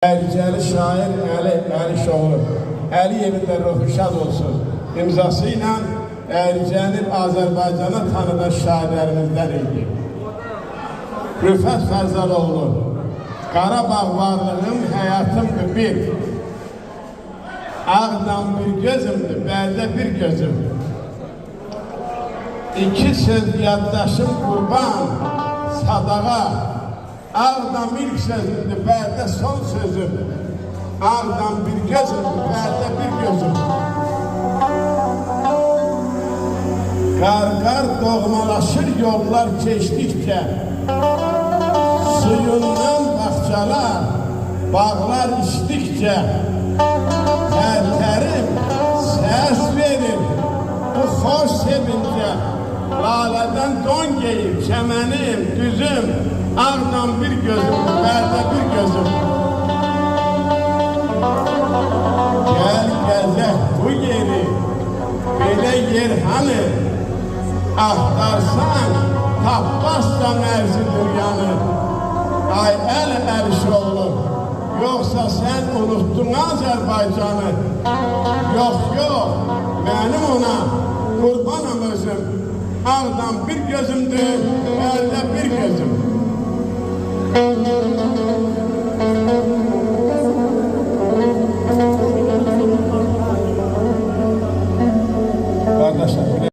Ercəli şair Əli Şoğlu, Əliyevin də ruhu şad olsun. İmzası ilə Ercəli Azərbaycana tanınan şairlərimizdən idi. Rüfət Fərzaloğlu, Qarabağ varlığım, həyatımdır bir. Ağdan bir gözümdür, Bərdə bir gözüm. İki söz yaddaşım qurban, sadağa. Ağdan ilk sözümdür, Bərdə son sözüm. Ağdan bir gözümdür, Bərdə bir gözüm. Qar doğmalaşır yollar keçdikcə. Suyundan bağçalar, bağlar içdikcə. Tərtərim səs verir, bu xoş sevincə. Lalədən don geyib, çəmənim, düzüm. Ağdan bir gözüm, Bərdə bir gözüm. Gəl gəzək bu yeri, belə yer hanı, axtarsan, tapmazsan ərzidir yanı. Ay Əli Şoğlu, yoxsa sən unuttun Azərbaycanı. Yox, mənim ona qurbanam özüm. Ağdan bir gözümdür, Bərdə bir gözüm.